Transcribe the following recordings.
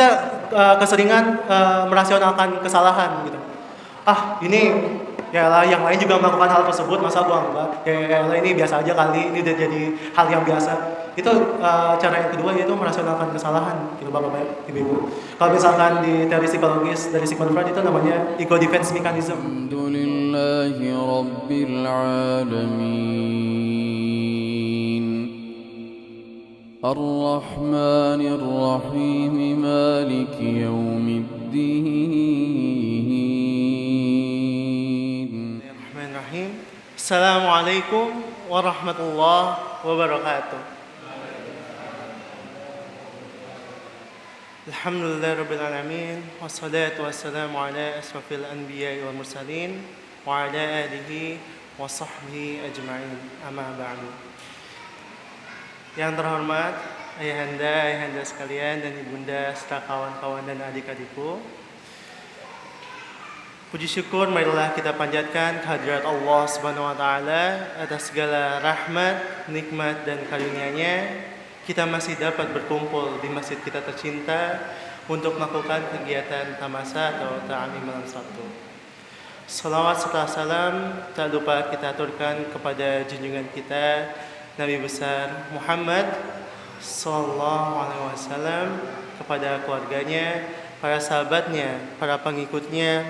kita keseringan merasionalkan kesalahan gitu. Ini ya lah, yang lain juga melakukan hal tersebut, masa gua enggak? Ya lah, ini biasa aja kali, ini udah jadi hal yang biasa. Itu cara yang kedua, yaitu merasionalkan kesalahan gitu Bapak-bapak, Ibu-ibu. Kalau misalkan di teori psikologis dari Sigmund Freud itu namanya ego defense mechanism. Alhamdulillahi Rabbil Alamin Ar-Rahmanir Rahim Maliki Yawmiddin. Assalamualaikum warahmatullahi wabarakatuh. Alhamdulillahirabbil alamin wassalatu wassalamu ala asrofil anbiya'i wal mursalin wa ala alihi wa sahbihi ajma'in. Amma ba'du. Yang terhormat ayahanda sekalian dan ibunda serta kawan-kawan dan adik-adikku, puji syukur marilah kita panjatkan kehadirat Allah Subhanahu wa taala atas segala rahmat, nikmat dan karunia-Nya. Kita masih dapat berkumpul di masjid kita tercinta untuk melakukan kegiatan tamasa atau ta'amim malam Sabtu. Salawat serta salam tak lupa kita aturkan kepada junjungan kita Nabi besar Muhammad sallallahu alaihi wasallam, kepada keluarganya, para sahabatnya, para pengikutnya,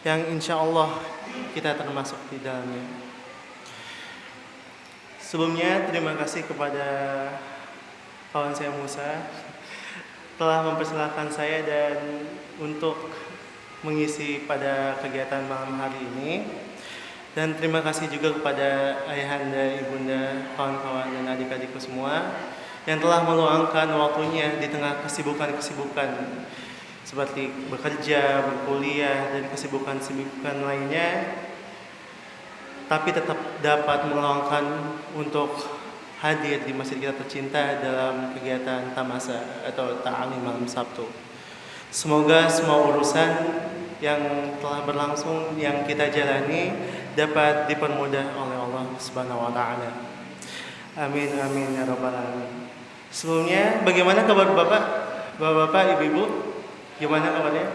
yang insya Allah kita termasuk di dalamnya. Sebelumnya terima kasih kepada kawan saya Musa telah mempersilahkan saya dan untuk mengisi pada kegiatan malam hari ini. Dan terima kasih juga kepada ayahanda, ibunda, kawan-kawan dan adik-adikku semua yang telah meluangkan waktunya di tengah kesibukan-kesibukan seperti bekerja, berkuliah, dan kesibukan-kesibukan lainnya, tapi tetap dapat meluangkan untuk hadir di masjid kita tercinta dalam kegiatan tamasa atau ta'amim malam Sabtu. Semoga semua urusan yang telah berlangsung, yang kita jalani, dapat dipermudah oleh Allah Subhanahu wa taala. Amin amin ya rabbal alamin. Sebelumnya, bagaimana kabar Bapak, Ibu-ibu? Gimana kabarnya?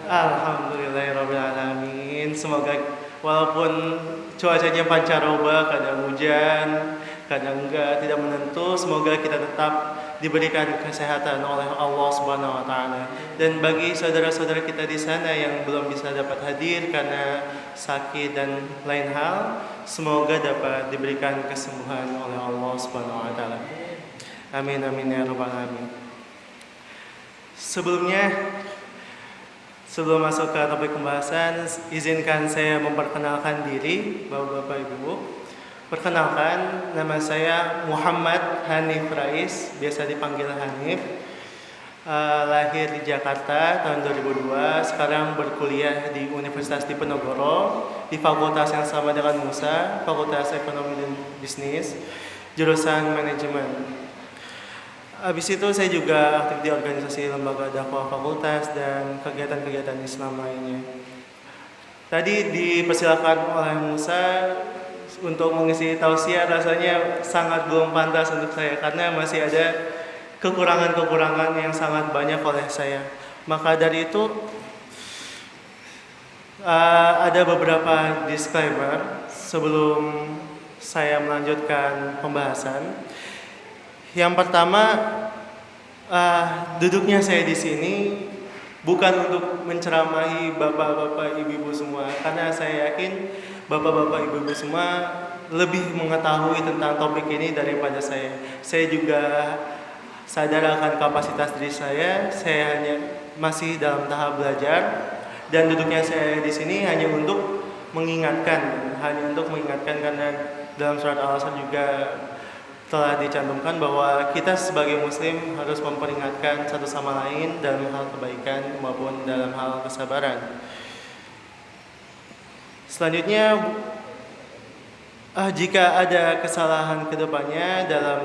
Alhamdulillahirabbil alamin. Semoga walaupun cuacanya pancaroba, kadang hujan, kadang enggak, tidak menentu, semoga kita tetap diberikan kesehatan oleh Allah Subhanahu wa taala. Dan bagi saudara-saudara kita di sana yang belum bisa dapat hadir karena sakit dan lain hal, semoga dapat diberikan kesembuhan oleh Allah Subhanahu wa taala. Amin amin ya rabbal alamin. Sebelum masuk ke topik pembahasan, izinkan saya memperkenalkan diri, Bapak-bapak, Ibu. Perkenalkan, nama saya Muhammad Hanif Rais, biasa dipanggil Hanif. Lahir di Jakarta tahun 2002, sekarang berkuliah di Universitas Diponegoro di fakultas yang sama dengan Musa, Fakultas Ekonomi dan Bisnis, jurusan Manajemen. Habis itu saya juga aktif di organisasi lembaga dakwah fakultas dan kegiatan-kegiatan Islam lainnya. Tadi dipersilakan oleh Musa untuk mengisi tausiah, rasanya sangat belum pantas untuk saya karena masih ada kekurangan-kekurangan yang sangat banyak oleh saya. Maka dari itu ada beberapa disclaimer sebelum saya melanjutkan pembahasan. Yang pertama, duduknya saya di sini bukan untuk menceramahi bapak-bapak, ibu-ibu semua, karena saya yakin bapak-bapak, ibu-ibu semua lebih mengetahui tentang topik ini daripada saya. Saya juga sadar akan kapasitas diri saya hanya masih dalam tahap belajar, dan duduknya saya di sini hanya untuk mengingatkan karena dalam surat Al-Asr juga telah dicantumkan bahwa kita sebagai muslim harus memperingatkan satu sama lain dalam hal kebaikan maupun dalam hal kesabaran. Selanjutnya, jika ada kesalahan kedepannya dalam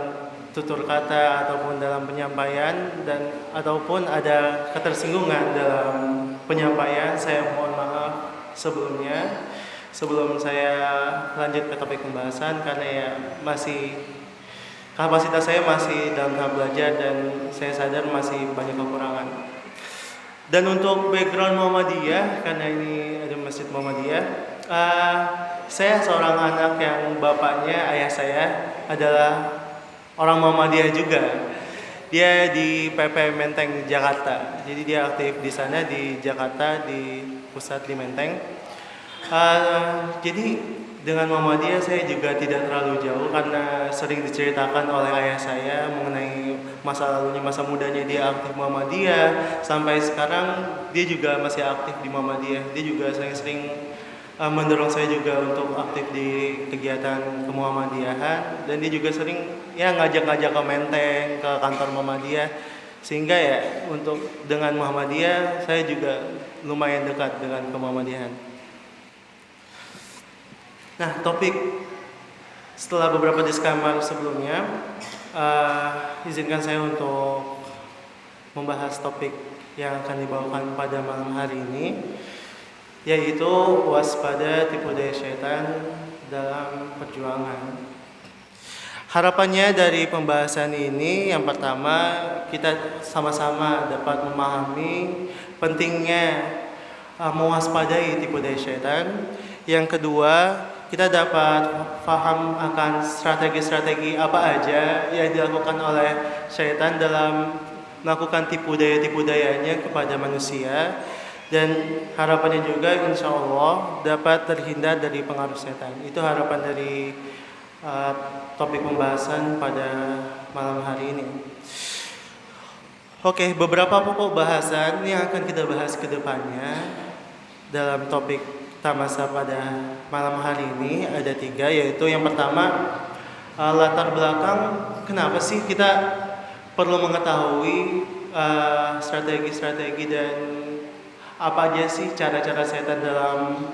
tutur kata ataupun dalam penyampaian ataupun ada ketersinggungan dalam penyampaian, saya mohon maaf sebelumnya. Sebelum saya lanjut ke topik pembahasan, karena ya masih kapasitas saya masih dalam tahap belajar dan saya sadar masih banyak kekurangan. Dan untuk background Muhammadiyah, karena ini ada Masjid Muhammadiyah, saya seorang anak yang bapaknya, ayah saya adalah orang Muhammadiyah juga. Dia di PP Menteng Jakarta, jadi dia aktif di sana di Jakarta di pusat di Menteng. Jadi dengan Muhammadiyah saya juga tidak terlalu jauh karena sering diceritakan oleh ayah saya mengenai masa lalunya, masa mudanya dia aktif Muhammadiyah. Sampai sekarang dia juga masih aktif di Muhammadiyah. Dia juga sering-sering mendorong saya juga untuk aktif di kegiatan kemuhammadiyahan. Dan dia juga sering ngajak-ngajak ke Menteng, ke kantor Muhammadiyah. Sehingga untuk dengan Muhammadiyah saya juga lumayan dekat dengan kemuhammadiyahan. Nah, topik setelah beberapa disclaimer sebelumnya, izinkan saya untuk membahas topik yang akan dibawakan pada malam hari ini, yaitu waspada tipu daya syaitan dalam perjuangan. Harapannya dari pembahasan ini, yang pertama kita sama-sama dapat memahami pentingnya mewaspadai tipu daya syaitan. Yang kedua, kita dapat paham akan strategi-strategi apa aja yang dilakukan oleh syaitan dalam melakukan tipu dayanya kepada manusia, dan harapannya juga insya Allah dapat terhindar dari pengaruh setan. Itu harapan dari topik pembahasan pada malam hari ini. Oke, beberapa pokok bahasan yang akan kita bahas ke depannya dalam topik tamasa pada malam hari ini ada 3, yaitu yang pertama, latar belakang kenapa sih kita perlu mengetahui strategi-strategi dan apa aja sih cara-cara setan dalam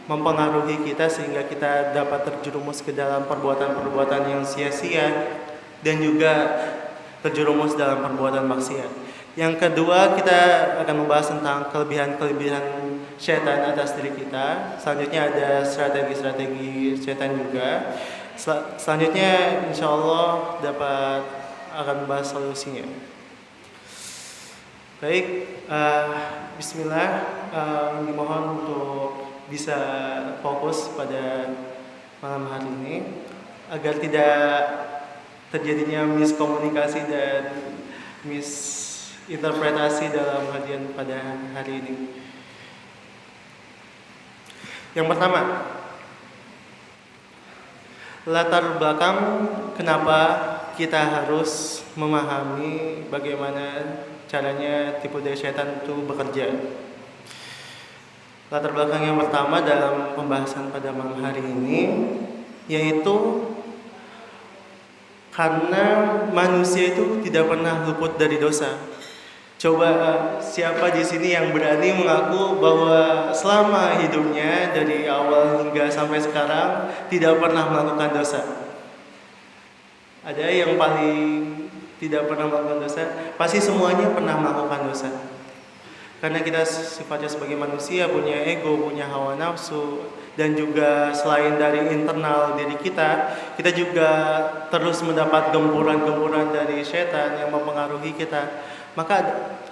mempengaruhi kita sehingga kita dapat terjerumus ke dalam perbuatan-perbuatan yang sia-sia dan juga terjerumus dalam perbuatan maksiat. Yang kedua, kita akan membahas tentang kelebihan-kelebihan syaitan atas diri kita. Selanjutnya ada strategi-strategi syaitan juga. Selanjutnya insya Allah akan membahas solusinya. Baik, bismillah, dimohon untuk bisa fokus pada malam hari ini agar tidak terjadinya miskomunikasi dan misinterpretasi dalam kajian pada hari ini. Yang pertama, latar belakang kenapa kita harus memahami bagaimana caranya tipu daya syaitan itu bekerja. Latar belakang yang pertama dalam pembahasan pada malam hari ini yaitu karena manusia itu tidak pernah luput dari dosa. Coba siapa di sini yang berani mengaku bahwa selama hidupnya dari awal hingga sampai sekarang tidak pernah melakukan dosa? Ada yang paling tidak pernah melakukan dosa? Pasti semuanya pernah melakukan dosa. Karena kita sifatnya sebagai manusia punya ego, punya hawa nafsu, dan juga selain dari internal diri kita juga terus mendapat gempuran-gempuran dari setan yang mempengaruhi kita. Maka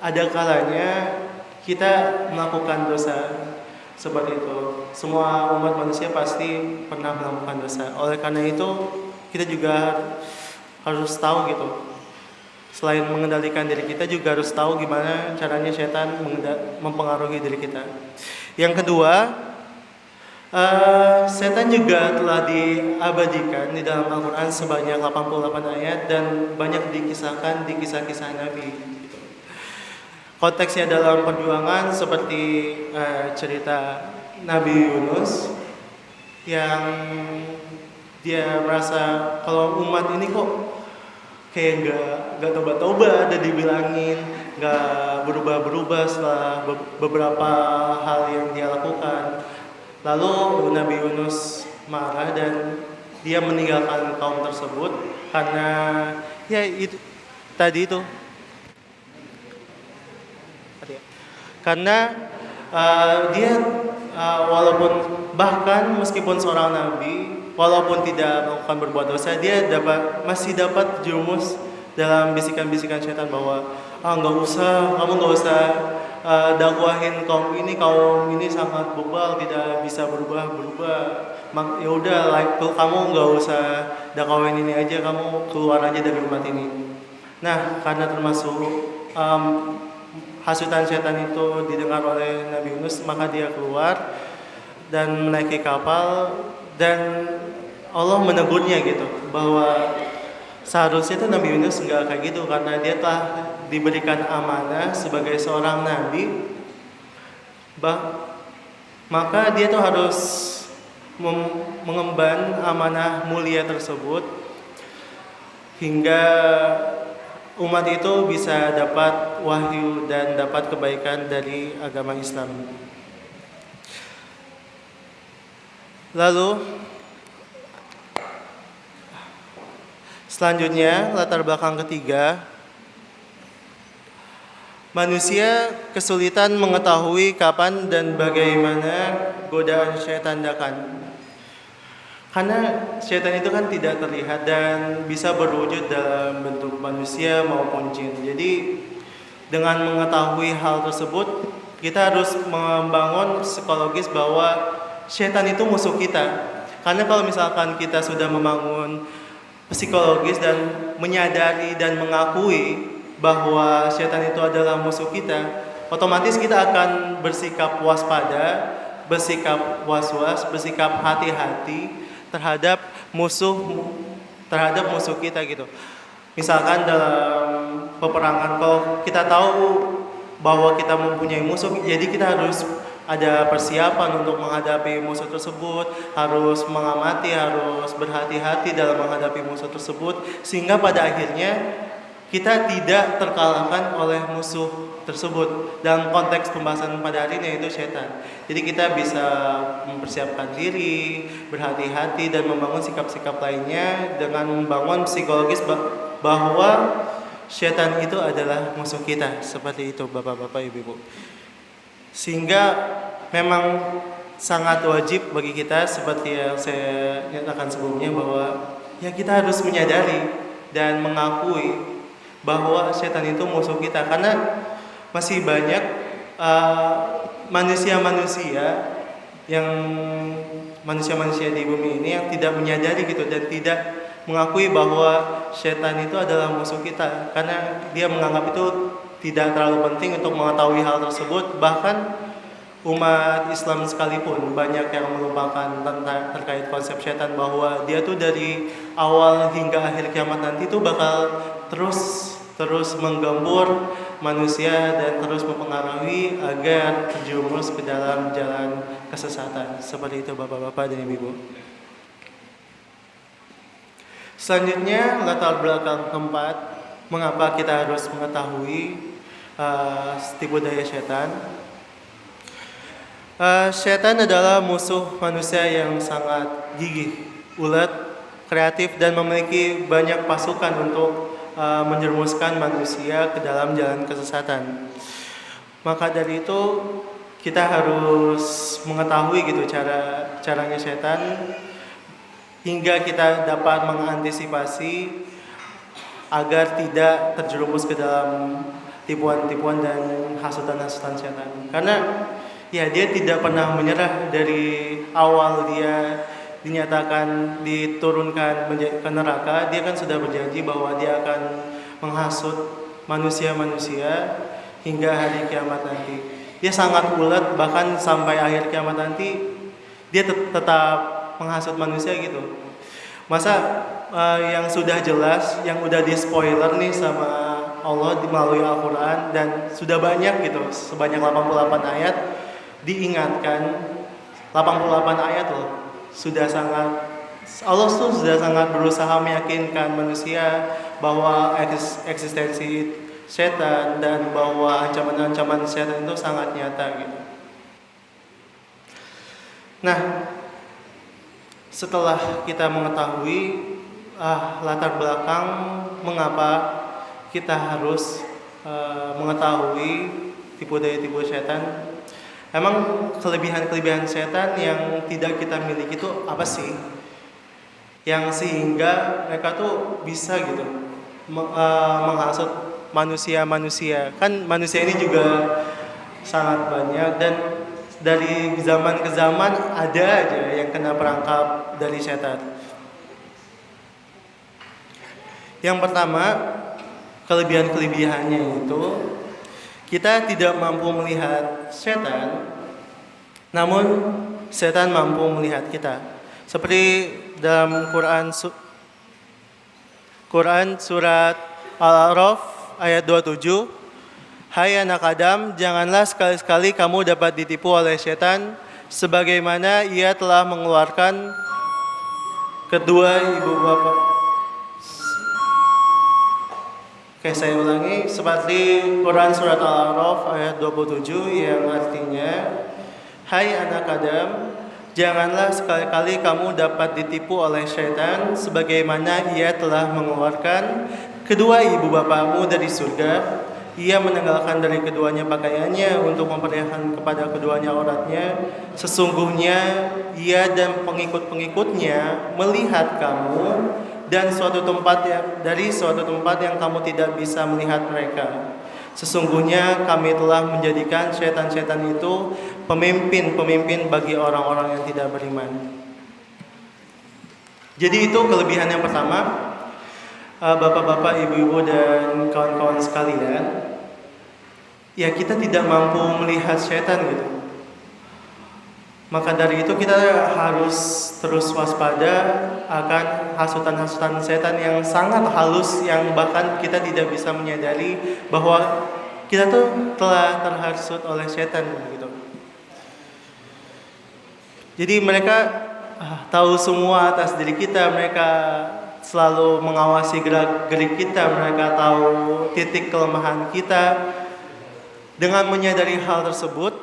ada kalanya kita melakukan dosa seperti itu. Semua umat manusia pasti pernah melakukan dosa. Oleh karena itu kita juga harus tahu gitu. Selain mengendalikan diri kita juga harus tahu gimana caranya setan mempengaruhi diri kita. Yang kedua, setan juga telah diabadikan di dalam Al-Quran sebanyak 88 ayat dan banyak dikisahkan di kisah-kisah Nabi. Konteksnya dalam perjuangan seperti cerita Nabi Yunus yang dia merasa kalau umat ini kok kayak gak tobat-tobat, dan dibilangin gak berubah-berubah setelah beberapa hal yang dia lakukan. Lalu Nabi Yunus marah dan dia meninggalkan kaum tersebut karena karena dia walaupun bahkan meskipun seorang nabi walaupun tidak melakukan berbuat dosa, dia masih dapat jerumus dalam bisikan-bisikan setan bahwa kamu nggak usah dakwahin kaum ini sangat bebal, tidak bisa berubah. Ya udah, kamu nggak usah dakwahin ini aja, kamu keluar aja dari umat ini. Nah, karena termasuk hasutan setan itu didengar oleh Nabi Yunus, maka dia keluar dan menaiki kapal, dan Allah menegurnya gitu bahwa seharusnya itu Nabi Yunus nggak kayak gitu, karena dia telah diberikan amanah sebagai seorang nabi, maka dia tuh harus mengemban amanah mulia tersebut hingga umat itu bisa dapat wahyu dan dapat kebaikan dari agama Islam. Lalu selanjutnya, latar belakang ketiga, manusia kesulitan mengetahui kapan dan bagaimana godaan syaitan datang. Karena syaitan itu kan tidak terlihat dan bisa berwujud dalam bentuk manusia maupun jin. Jadi dengan mengetahui hal tersebut, kita harus membangun psikologis bahwa syaitan itu musuh kita. Karena kalau misalkan kita sudah membangun psikologis dan menyadari dan mengakui bahwa syaitan itu adalah musuh kita, otomatis kita akan bersikap waspada, bersikap was-was, bersikap hati-hati terhadap musuh kita gitu. Misalkan dalam peperangan, kalau kita tahu bahwa kita mempunyai musuh, jadi kita harus ada persiapan untuk menghadapi musuh tersebut, harus mengamati, harus berhati-hati dalam menghadapi musuh tersebut, sehingga pada akhirnya kita tidak terkalahkan oleh musuh tersebut. Dalam konteks pembahasan pada hari ini yaitu syaitan. Jadi kita bisa mempersiapkan diri, berhati-hati, dan membangun sikap-sikap lainnya dengan membangun psikologis bahwa syaitan itu adalah musuh kita. Seperti itu Bapak-bapak, Ibu-ibu. Sehingga memang sangat wajib bagi kita, seperti yang saya nyatakan sebelumnya, bahwa ya kita harus menyadari dan mengakui bahwa setan itu musuh kita. Karena masih banyak manusia-manusia di bumi ini yang tidak menyadari gitu, dan tidak mengakui bahwa setan itu adalah musuh kita, karena dia menganggap itu tidak terlalu penting untuk mengetahui hal tersebut. Bahkan umat Islam sekalipun banyak yang melupakan tentang terkait konsep setan, bahwa dia tuh dari awal hingga akhir kiamat nanti tuh bakal terus menggembur manusia dan terus mempengaruhi agar terjerumus ke dalam jalan kesesatan. Seperti itu Bapak-bapak dan Ibu. Selanjutnya, latar belakang keempat, mengapa kita harus mengetahui tipu daya setan. Setan adalah musuh manusia yang sangat gigih, ulet, kreatif, dan memiliki banyak pasukan untuk menjerumuskan manusia ke dalam jalan kesesatan. Maka dari itu kita harus mengetahui gitu caranya setan, hingga kita dapat mengantisipasi agar tidak terjerumus ke dalam tipuan-tipuan dan hasutan-hasutan setan. Karena ya dia tidak pernah menyerah. Dari awal dia dinyatakan diturunkan ke neraka, dia kan sudah berjanji bahwa dia akan menghasut manusia-manusia hingga hari kiamat nanti. Dia sangat ulet, bahkan sampai akhir kiamat nanti dia tetap menghasut manusia gitu. Masa yang sudah jelas, yang udah di spoiler nih sama Allah melalui Al-Quran, dan sudah banyak gitu, sebanyak 88 ayat diingatkan. 88 ayat loh. Allah tuh sudah sangat berusaha meyakinkan manusia bahwa eksistensi setan dan bahwa ancaman-ancaman setan itu sangat nyata gitu. Nah, setelah kita mengetahui latar belakang mengapa kita harus mengetahui tipu daya setan, emang kelebihan setan yang tidak kita miliki itu apa sih? yang sehingga mereka tuh bisa gitu menghasut manusia-manusia. Kan manusia ini juga sangat banyak dan dari zaman ke zaman ada aja yang kena perangkap dari setan. Yang pertama, kelebihan-kelebihannya itu kita tidak mampu melihat setan, namun setan mampu melihat kita. Seperti dalam Quran surat Al-A'raf ayat 27, "Hai anak Adam, janganlah sekali-sekali kamu dapat ditipu oleh setan, sebagaimana ia telah mengeluarkan kedua ibu bapa." Oke, saya ulangi, seperti Quran surat Al-A'raf ayat 27 yang artinya, "Hai anak Adam, janganlah sekali-kali kamu dapat ditipu oleh syaitan sebagaimana ia telah mengeluarkan kedua ibu bapamu dari surga. Ia menanggalkan dari keduanya pakaiannya untuk memperlihatkan kepada keduanya auratnya. Sesungguhnya ia dan pengikut-pengikutnya melihat kamu dan suatu tempat yang kamu tidak bisa melihat mereka. Sesungguhnya kami telah menjadikan setan-setan itu pemimpin-pemimpin bagi orang-orang yang tidak beriman." Jadi itu kelebihan yang pertama, bapak-bapak, ibu-ibu dan kawan-kawan sekalian. Ya, kita tidak mampu melihat setan gitu. Maka dari itu kita harus terus waspada akan hasutan-hasutan setan yang sangat halus, yang bahkan kita tidak bisa menyadari bahwa kita tuh telah terhasut oleh setan gitu. Jadi mereka tahu semua atas diri kita, mereka selalu mengawasi gerak-gerik kita, mereka tahu titik kelemahan kita. Dengan menyadari hal tersebut,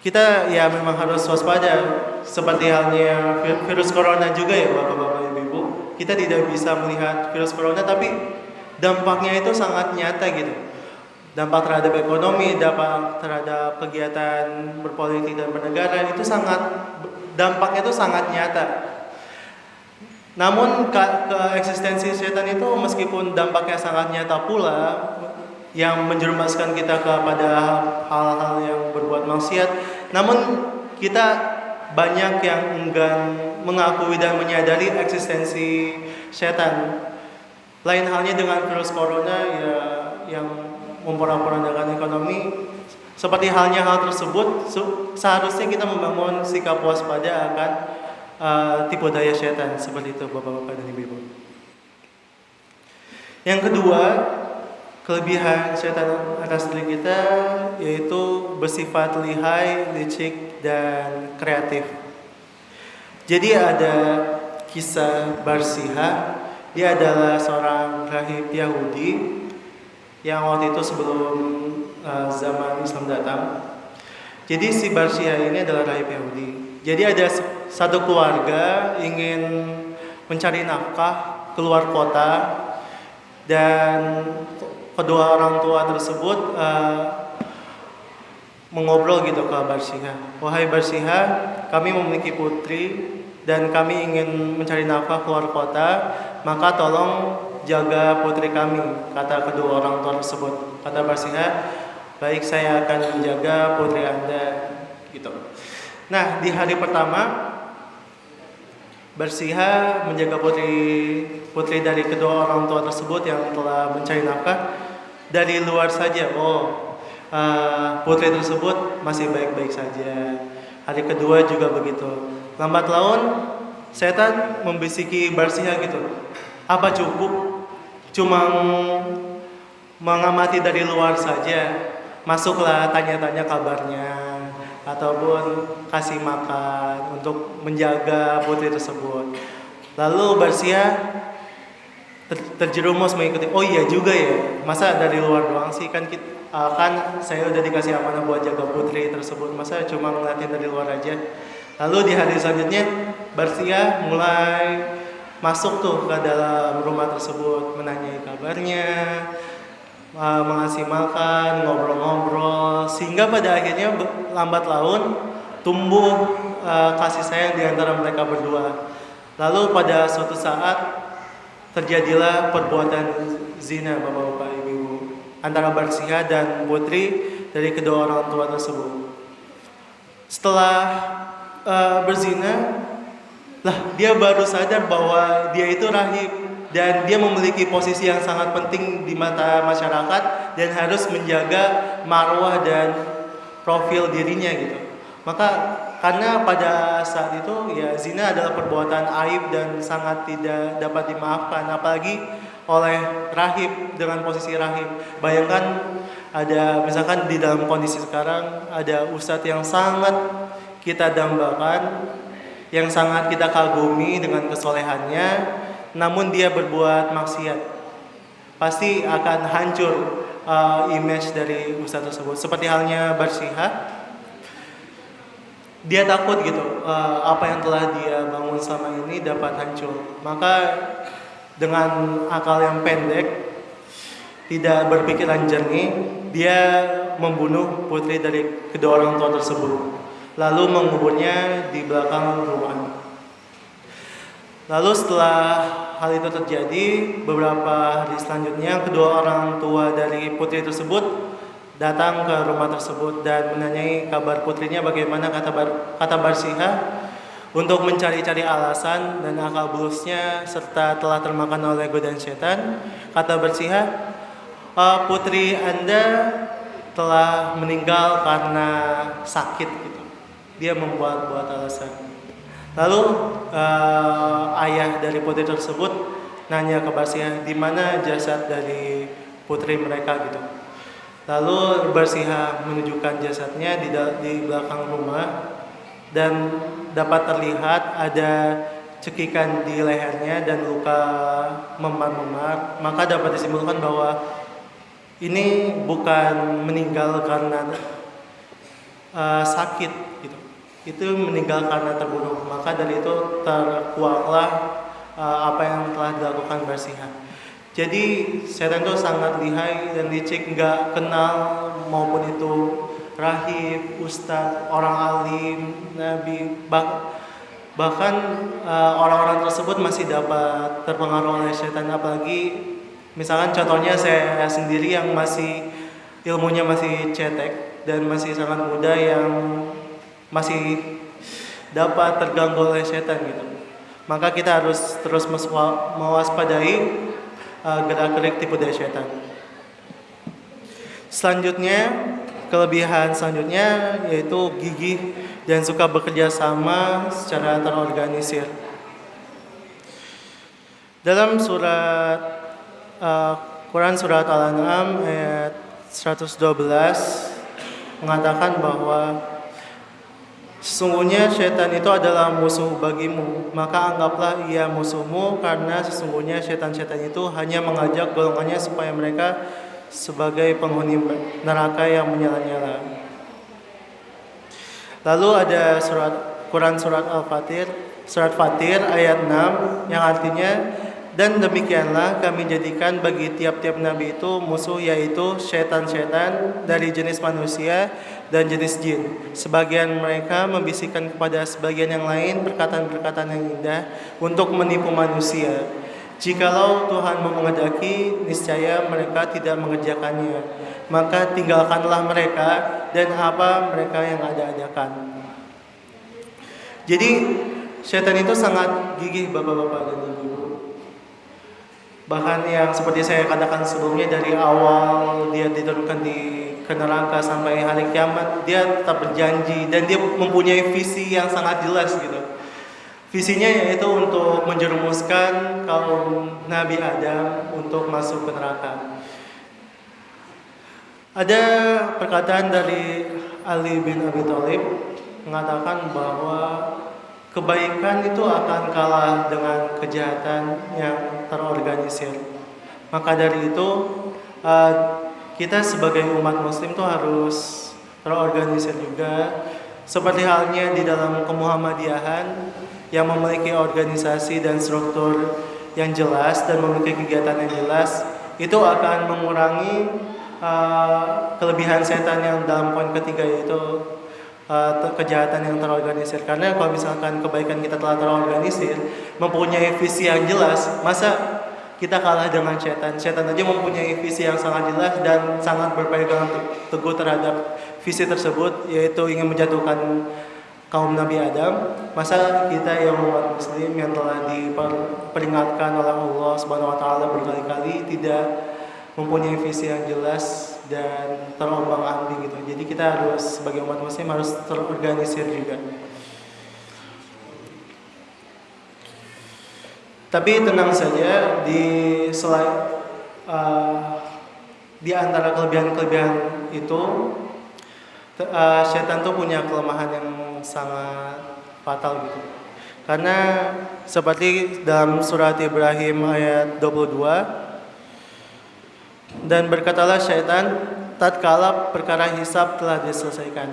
kita ya memang harus waspada. Seperti halnya virus corona juga ya bapak-bapak, ibu-ibu. Kita tidak bisa melihat virus corona, tapi dampaknya itu sangat nyata gitu. Dampak terhadap ekonomi, dampak terhadap kegiatan berpolitik dan bernegara itu dampaknya itu sangat nyata. Namun keeksistensi setan itu meskipun dampaknya sangat nyata pula, yang menjerumuskan kita kepada hal-hal yang berbuat maksiat, namun kita banyak yang enggan mengakui dan menyadari eksistensi setan. Lain halnya dengan virus corona ya, yang memporak-porandakan ekonomi. Seperti halnya hal tersebut, seharusnya kita membangun sikap waspada akan tipu daya setan. Seperti itu bapak-bapak dan ibu-ibu. Yang kedua, kelebihan setan atas diri kita yaitu bersifat lihai, licik, dan kreatif. Jadi ada kisah Barsihah. Dia adalah seorang rahib Yahudi yang waktu itu sebelum zaman Islam datang. Jadi si Barsihah ini adalah rahib Yahudi. Jadi ada satu keluarga ingin mencari nafkah keluar kota, dan kedua orang tua tersebut mengobrol gitu ke Barsihah. "Wahai Barsihah, kami memiliki putri dan kami ingin mencari nafkah keluar kota, maka tolong jaga putri kami," kata kedua orang tua tersebut. Kata Barsihah, "Baik, saya akan menjaga putri Anda," gitu. Nah, di hari pertama Barsihah menjaga putri dari kedua orang tua tersebut yang telah mencari nafkah dari luar saja. Putri tersebut masih baik-baik saja. Hari kedua juga begitu. Lambat laun setan membisiki Barsihah gitu. "Apa cukup cuma mengamati dari luar saja? Masuklah, tanya-tanya kabarnya, ataupun kasih makan untuk menjaga putri tersebut." Lalu Barsihah terjerumus mengikuti. "Oh iya juga ya, masa dari luar doang sih, kan saya udah dikasih amanah buat jaga putri tersebut, masa cuma ngeliatin dari luar aja." Lalu di hari selanjutnya Barsihah mulai masuk tuh ke dalam rumah tersebut, menanyai kabarnya, mengasih makan, ngobrol-ngobrol, sehingga pada akhirnya lambat laun tumbuh kasih sayang di antara mereka berdua. Lalu pada suatu saat terjadilah perbuatan zina bapak-bapak ibu antara Barsiha dan putri dari kedua orang tua tersebut. Setelah berzina, lah dia baru sadar bahwa dia itu rahib dan dia memiliki posisi yang sangat penting di mata masyarakat dan harus menjaga marwah dan profil dirinya gitu. Maka karena pada saat itu ya zina adalah perbuatan aib dan sangat tidak dapat dimaafkan, apalagi oleh rahib dengan posisi rahib. Bayangkan ada misalkan di dalam kondisi sekarang ada ustadz yang sangat kita dambakan, yang sangat kita kagumi dengan kesolehannya, namun dia berbuat maksiat, pasti akan hancur image dari ustadz tersebut. Seperti halnya Barsiha, dia takut gitu apa yang telah dia bangun selama ini dapat hancur. Maka dengan akal yang pendek, tidak berpikiran jernih, dia membunuh putri dari kedua orang tua tersebut, lalu menguburnya di belakang rumah. Lalu setelah hal itu terjadi, beberapa hari selanjutnya kedua orang tua dari putri tersebut datang ke rumah tersebut dan menanyai kabar putrinya bagaimana. Kata Barsiha, untuk mencari-cari alasan dan akal bulusnya serta telah termakan oleh godaan setan. Kata Barsiha, putri Anda telah meninggal karena sakit gitu. Dia membuat alasan. Lalu ayah dari putri tersebut nanya ke Barsiha, di mana jasad dari putri mereka gitu. Lalu Barsiha menunjukkan jasadnya di belakang rumah dan dapat terlihat ada cekikan di lehernya dan luka memar-memar. Maka dapat disimpulkan bahwa ini bukan meninggal karena sakit gitu. Itu meninggal karena terbunuh. Maka dari itu terkuaklah apa yang telah dilakukan Barsiha. Jadi setan itu sangat lihai dan licik, nggak kenal maupun itu rahib, ustadz, orang alim, nabi, bahkan orang-orang tersebut masih dapat terpengaruh oleh setan. Apalagi misalkan contohnya saya sendiri yang masih ilmunya masih cetek dan masih sangat muda, yang masih dapat terganggu oleh setan gitu. Maka kita harus terus mewaspadai gerak-gerik tipu daya setan. Selanjutnya, kelebihan selanjutnya yaitu gigih dan suka bekerja sama secara terorganisir. Dalam Quran surat Al-An'am ayat 112 mengatakan bahwa sesungguhnya syaitan itu adalah musuh bagimu, maka anggaplah ia musuhmu, karena sesungguhnya syaitan-syaitan itu hanya mengajak golongannya supaya mereka sebagai penghuni neraka yang menyala-nyala. Lalu ada Quran surat Fatir ayat 6 yang artinya, dan demikianlah kami jadikan bagi tiap-tiap nabi itu musuh, yaitu syaitan-syaitan dari jenis manusia dan jenis jin. Sebagian mereka membisikkan kepada sebagian yang lain perkataan-perkataan yang indah untuk menipu manusia. Jikalau Tuhan menghendaki, niscaya mereka tidak mengerjakannya. Maka tinggalkanlah mereka dan apa mereka yang ada-adakan. Jadi syaitan itu sangat gigih bapak-bapak dan ibu. Bahkan yang seperti saya katakan sebelumnya, dari awal dia diturunkan ke neraka sampai hari kiamat, dia tetap berjanji dan dia mempunyai visi yang sangat jelas gitu. Visinya yaitu untuk menjerumuskan kaum Nabi Adam untuk masuk ke neraka. Ada perkataan dari Ali bin Abi Thalib mengatakan bahwa kebaikan itu akan kalah dengan kejahatan yang terorganisir. Maka dari itu kita sebagai umat muslim tuh harus terorganisir juga, seperti halnya di dalam kemuhammadiyahan yang memiliki organisasi dan struktur yang jelas dan memiliki kegiatan yang jelas. Itu akan mengurangi kelebihan setan yang dalam poin ketiga, yaitu kejahatan yang terorganisir. Karena kalau misalkan kebaikan kita telah terorganisir, mempunyai visi yang jelas, masa kita kalah dengan setan? Setan aja mempunyai visi yang sangat jelas dan sangat berpegang teguh terhadap visi tersebut, yaitu ingin menjatuhkan kaum Nabi Adam. Masa kita yang umat muslim yang telah diperingatkan oleh Allah Subhanahu wa taala berkali-kali tidak mempunyai visi yang jelas dan terombang-ambing gitu. Jadi kita harus sebagai umat muslim harus terorganisir juga. Tapi tenang saja, di antara kelebihan-kelebihan itu setan tuh punya kelemahan yang sangat fatal gitu. Karena seperti dalam surat Ibrahim ayat 22, dan berkatalah syaitan tatkala perkara hisab telah diselesaikan,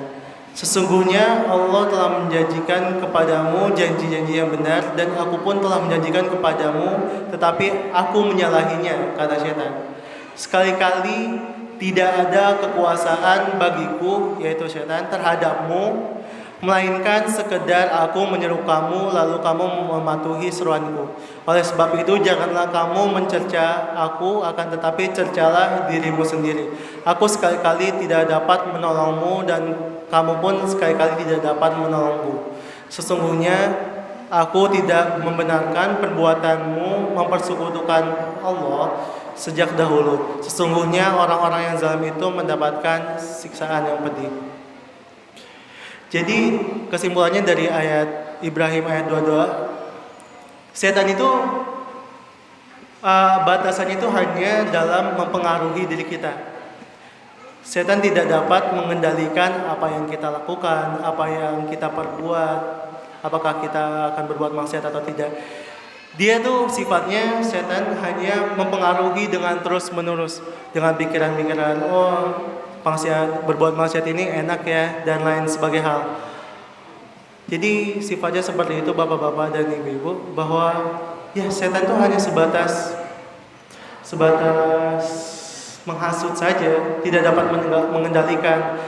sesungguhnya Allah telah menjanjikan kepadamu janji-janji yang benar, dan aku pun telah menjanjikan kepadamu, tetapi aku menyalahinya, kata syaitan. Sekali-kali tidak ada kekuasaan bagiku, yaitu syaitan, terhadapmu, melainkan sekedar aku menyeru kamu lalu kamu mematuhi seruanku. Oleh sebab itu janganlah kamu mencerca aku, akan tetapi cercalah dirimu sendiri. Aku sekali-kali tidak dapat menolongmu dan kamu pun sekali-kali tidak dapat menolongku. Sesungguhnya aku tidak membenarkan perbuatanmu mempersekutukan Allah sejak dahulu. Sesungguhnya orang-orang yang zalim itu mendapatkan siksaan yang pedih. Jadi kesimpulannya dari ayat Ibrahim ayat 22, setan itu batasannya itu hanya dalam mempengaruhi diri kita. Setan tidak dapat mengendalikan apa yang kita lakukan, apa yang kita perbuat, apakah kita akan berbuat maksiat atau tidak. Dia tuh sifatnya, setan hanya mempengaruhi dengan terus menerus, dengan pikiran-pikiran, berbuat maksiat ini enak ya, dan lain sebagai hal. Jadi sifatnya seperti itu bapak-bapak dan ibu-ibu, bahwa ya setan itu hanya sebatas menghasut saja, tidak dapat mengendalikan.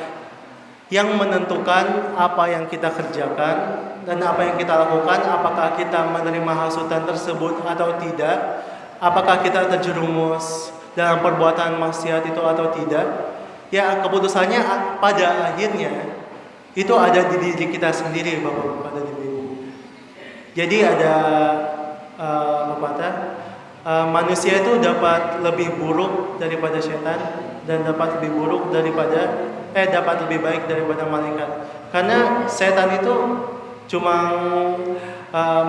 Yang menentukan apa yang kita kerjakan dan apa yang kita lakukan, apakah kita menerima hasutan tersebut atau tidak, apakah kita terjerumus dalam perbuatan maksiat itu atau tidak. Ya, keputusannya pada akhirnya itu ada di diri kita sendiri, bapak-bapak dan ibu-ibu. Jadi ada pepatah, manusia itu dapat lebih buruk daripada setan dan dapat lebih baik daripada malaikat. Karena setan itu cuma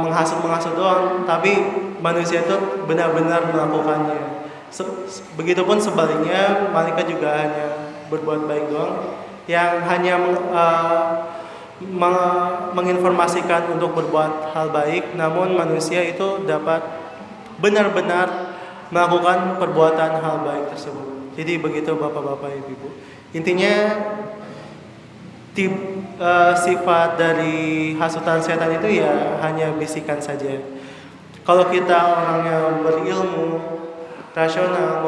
menghasut doang, tapi manusia itu benar-benar melakukannya. Begitupun sebaliknya, malaikat juga hanya berbuat baik doang, yang hanya menginformasikan untuk berbuat hal baik, namun manusia itu dapat benar-benar melakukan perbuatan hal baik tersebut. Jadi begitu bapak-bapak ibu-ibu. Intinya sifat dari hasutan setan itu ya hanya bisikan saja. Kalau kita orangnya berilmu, rasional,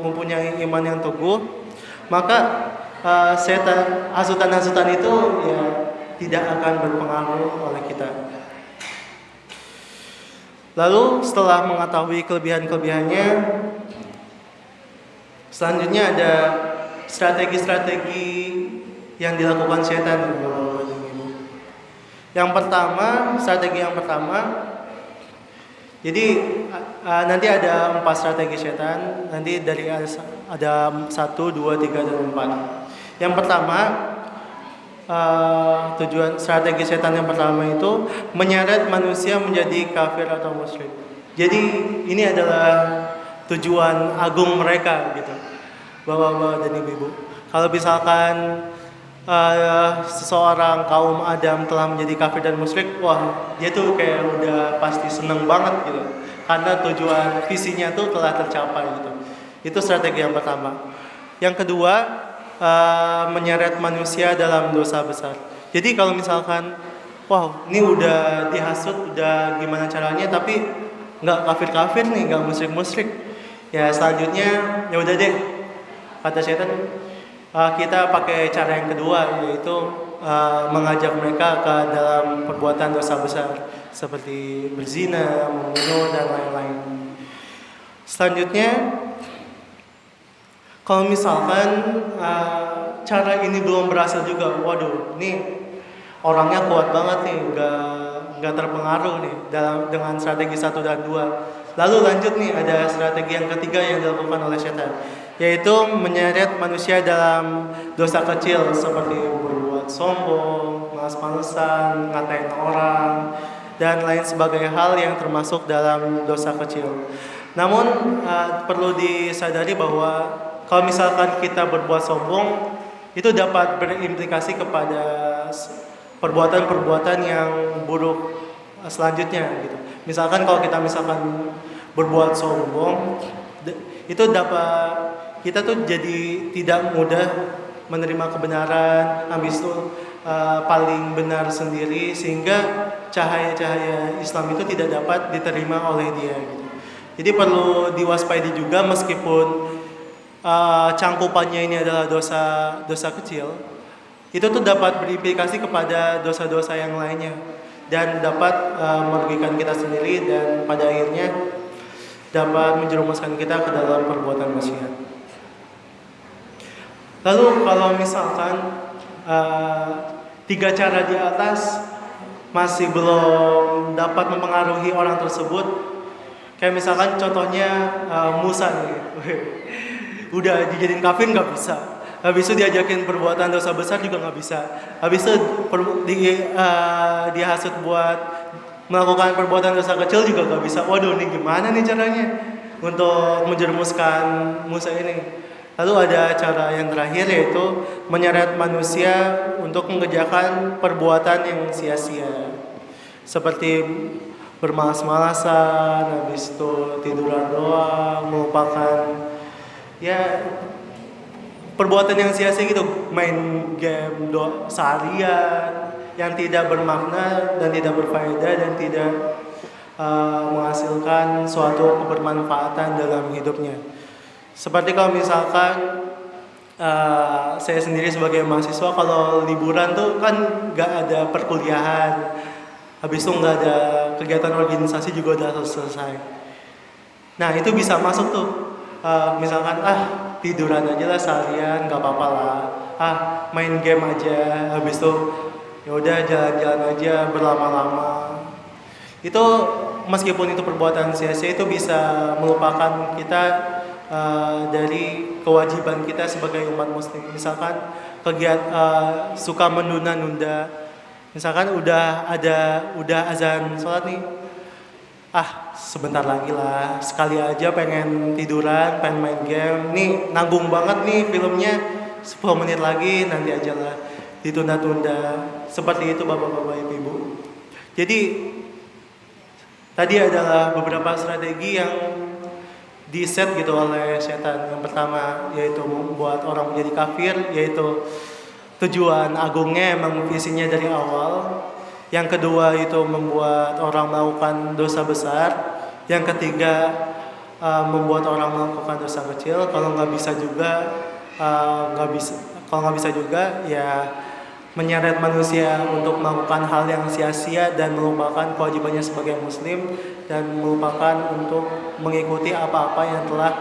mempunyai iman yang teguh, maka hasutan-hasutan itu ya tidak akan berpengaruh oleh kita. Lalu setelah mengetahui kelebihan-kelebihannya, selanjutnya ada strategi-strategi yang dilakukan setan. Strategi yang pertama, jadi nanti ada 4 strategi setan. Nanti dari ada 1, 2, 3, dan 4. Yang pertama, tujuan strategi setan yang pertama itu menyeret manusia menjadi kafir atau musyrik. Jadi ini adalah tujuan agung mereka gitu, bapak-bapak dan ibu-ibu. Kalau misalkan seseorang kaum Adam telah menjadi kafir dan musyrik, wah dia tuh kayak udah pasti seneng banget gitu, karena tujuan visinya tuh telah tercapai gitu. Itu strategi yang pertama. Yang kedua, menyeret manusia dalam dosa besar. Jadi kalau misalkan, wow ini udah dihasut, udah gimana caranya, tapi nggak kafir-kafir nih, nggak musyrik-musyrik, ya selanjutnya ya udah deh, kata setan, kita pakai cara yang kedua, yaitu mengajak mereka ke dalam perbuatan dosa besar seperti berzina, membunuh, dan lain-lain. Selanjutnya, kalau misalkan cara ini belum berhasil juga, waduh, ini orangnya kuat banget nih, nggak terpengaruh nih dengan strategi 1 dan 2. Lalu lanjut nih, ada strategi yang ketiga yang dilakukan oleh setan, yaitu menyeret manusia dalam dosa kecil seperti berbuat sombong, malas-malesan, ngatain orang, dan lain sebagai hal yang termasuk dalam dosa kecil. Namun perlu disadari bahwa kalau misalkan kita berbuat sombong, itu dapat berimplikasi kepada perbuatan-perbuatan yang buruk selanjutnya gitu. Misalkan kalau kita berbuat sombong, itu dapat kita tuh jadi tidak mudah menerima kebenaran, habis itu paling benar sendiri, sehingga cahaya-cahaya Islam itu tidak dapat diterima oleh dia gitu. Jadi perlu diwaspadai juga, meskipun cangkupannya ini adalah dosa kecil, itu tuh dapat berimplikasi kepada dosa-dosa yang lainnya dan dapat merugikan kita sendiri, dan pada akhirnya dapat menjerumuskan kita ke dalam perbuatan maksiat. Lalu kalau misalkan 3 cara di atas masih belum dapat mempengaruhi orang tersebut, kayak misalkan contohnya Musa nih, udah dijadiin kafir nggak bisa, habis itu diajakin perbuatan dosa besar juga nggak bisa, habis itu dihasut buat melakukan perbuatan dosa kecil juga nggak bisa. Waduh, ini gimana nih caranya untuk menjerumuskan Musa ini? Lalu ada cara yang terakhir, yaitu menyeret manusia untuk mengerjakan perbuatan yang sia-sia, seperti bermalas-malasan, habis itu tiduran doang, melupakan perbuatan yang sia-sia gitu, main game seharian yang tidak bermakna dan tidak berfaedah dan tidak menghasilkan suatu kebermanfaatan dalam hidupnya. Seperti kalau misalkan saya sendiri sebagai mahasiswa, kalau liburan tuh kan nggak ada perkuliahan, habis itu nggak ada kegiatan organisasi juga udah selesai. Nah itu bisa masuk tuh, misalkan tiduran aja lah seharian, nggak apa-apa lah, main game aja, habis itu ya udah jalan-jalan aja berlama-lama. Itu meskipun itu perbuatan sia-sia, itu bisa melupakan kita dari kewajiban kita sebagai umat muslim. Misalkan suka menunda-nunda, misalkan udah azan sholat nih, sebentar lagi lah, sekali aja pengen tiduran, pengen main game, nih nanggung banget nih filmnya, 10 menit lagi nanti aja lah, ditunda-tunda. Seperti itu bapak-bapak, ibu-ibu. Jadi tadi adalah beberapa strategi yang di-set gitu oleh setan. Yang pertama yaitu membuat orang menjadi kafir, yaitu tujuan agungnya emang visinya dari awal. Yang kedua itu membuat orang melakukan dosa besar. Yang ketiga membuat orang melakukan dosa kecil. Kalau nggak bisa juga ya menyeret manusia untuk melakukan hal yang sia-sia dan melupakan kewajibannya sebagai muslim, dan melupakan untuk mengikuti apa-apa yang telah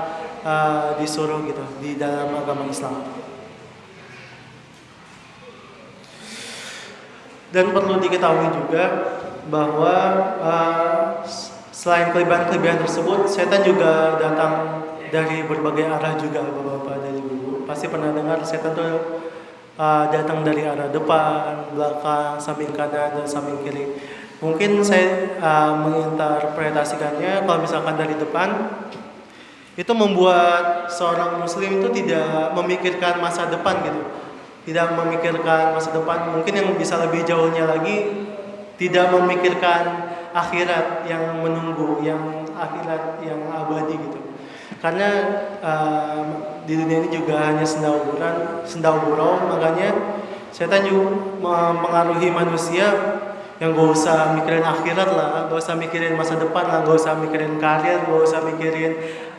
disuruh gitu di dalam agama Islam. Dan perlu diketahui juga bahwa selain kelebihan-kelebihan tersebut, setan juga datang dari berbagai arah juga, bapak-bapak dan ibu. Pasti pernah dengar setan tuh datang dari arah depan, belakang, samping kanan, dan samping kiri. Mungkin saya menginterpretasikannya, kalau misalkan dari depan, itu membuat seorang muslim itu tidak memikirkan masa depan gitu, tidak memikirkan masa depan. Mungkin yang bisa lebih jauhnya lagi, tidak memikirkan akhirat yang menunggu, yang akhirat yang abadi gitu. Karena di dunia ini juga hanya senda gurau, makanya setan juga mempengaruhi manusia yang gak usah mikirin akhirat lah, gak usah mikirin masa depan lah, gak usah mikirin karir, gak usah mikirin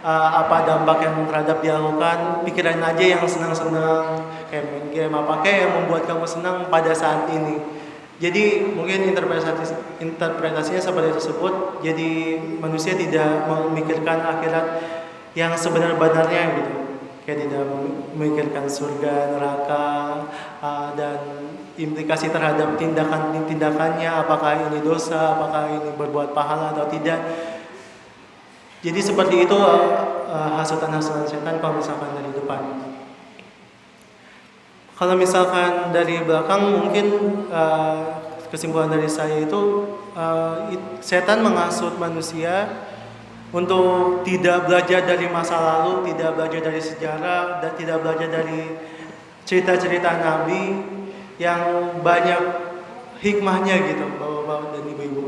apa dampak yang terhadap dia lakukan. Pikirin aja yang senang-senang, kayak main game apa kayak yang membuat kamu senang pada saat ini. Jadi mungkin interpretasinya seperti tersebut. Jadi manusia tidak memikirkan akhirat yang sebenar-benarnya gitu, kayak tidak memikirkan surga, neraka, dan implikasi terhadap tindakannya, apakah ini dosa, apakah ini berbuat pahala atau tidak. Jadi seperti itu hasutan-hasutan setan kalau misalkan dari depan. Kalau misalkan dari belakang, mungkin kesimpulan dari saya itu setan menghasut manusia untuk tidak belajar dari masa lalu, tidak belajar dari sejarah, dan tidak belajar dari cerita-cerita Nabi yang banyak hikmahnya gitu, bapak-bapak dan ibu-ibu,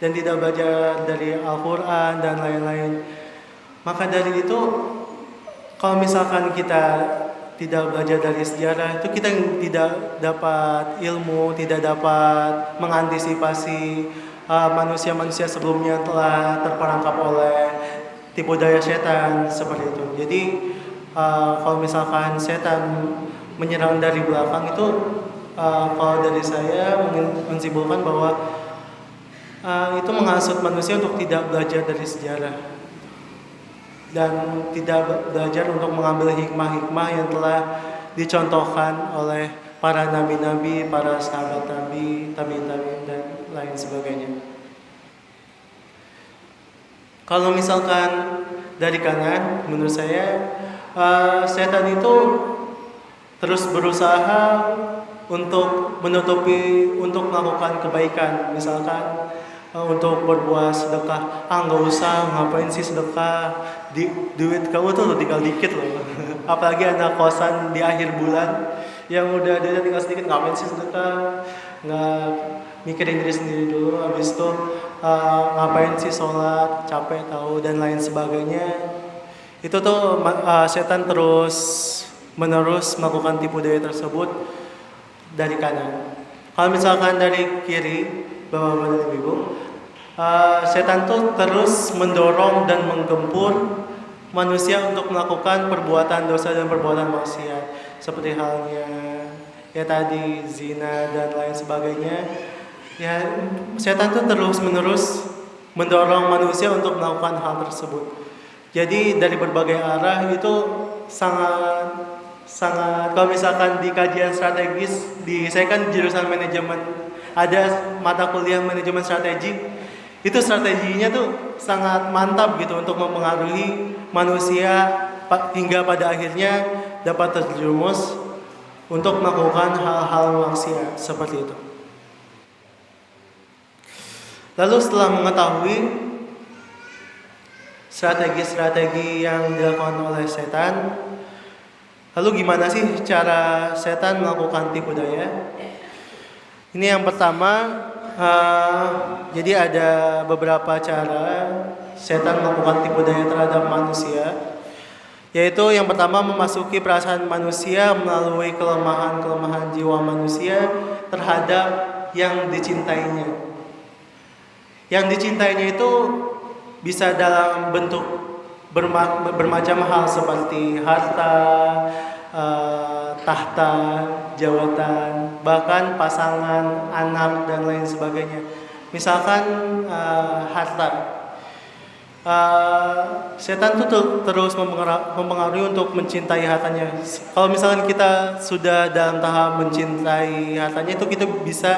dan tidak belajar dari Al-Quran dan lain-lain. Maka dari itu, kalau misalkan kita tidak belajar dari sejarah, itu kita tidak dapat ilmu, tidak dapat mengantisipasi manusia-manusia sebelumnya telah terperangkap oleh tipu daya setan seperti itu. Jadi kalau misalkan setan menyerang dari belakang itu, kalau dari saya menyimpulkan bahwa itu menghasut manusia untuk tidak belajar dari sejarah dan tidak belajar untuk mengambil hikmah-hikmah yang telah dicontohkan oleh para nabi-nabi, para sahabat nabi, tabi'in dan lain sebagainya. Kalau misalkan dari kanan, menurut saya setan itu terus berusaha untuk menutupi, untuk melakukan kebaikan. Misalkan untuk berbuat sedekah, nggak usah, ngapain sih sedekah, duit kamu tuh tinggal dikit loh. Apalagi anak kosan di akhir bulan yang udah duitnya tinggal sedikit, ngapain sih sedekah, nggak mikirin diri sendiri dulu, habis itu ngapain sih sholat, capek tahu dan lain sebagainya. Itu tuh setan terus menerus melakukan tipu daya tersebut dari kanan. Kalau misalkan dari kiri, bapak-bapak dan ibu, setan tuh terus mendorong dan menggempur manusia untuk melakukan perbuatan dosa dan perbuatan maksiat, seperti halnya ya tadi zina dan lain sebagainya. Ya, setan tuh terus menerus mendorong manusia untuk melakukan hal tersebut. Jadi dari berbagai arah itu sangat kalau misalkan di kajian strategis, saya kan jurusan manajemen, ada mata kuliah manajemen strategi, itu strateginya tuh sangat mantap gitu untuk mempengaruhi manusia hingga pada akhirnya dapat terjerumus untuk melakukan hal-hal maksiat seperti itu. Lalu setelah mengetahui strategi-strategi yang dilakukan oleh setan, lalu gimana sih cara setan melakukan tipu daya? Ini yang pertama, jadi ada beberapa cara setan melakukan tipu daya terhadap manusia, yaitu yang pertama memasuki perasaan manusia melalui kelemahan-kelemahan jiwa manusia terhadap yang dicintainya. Yang dicintainya itu bisa dalam bentuk bermacam hal seperti harta, tahta, jabatan, bahkan pasangan, anak dan lain sebagainya. Misalkan harta, setan tuh terus mempengaruhi untuk mencintai hartanya. Kalau misalkan kita sudah dalam tahap mencintai hartanya, itu kita bisa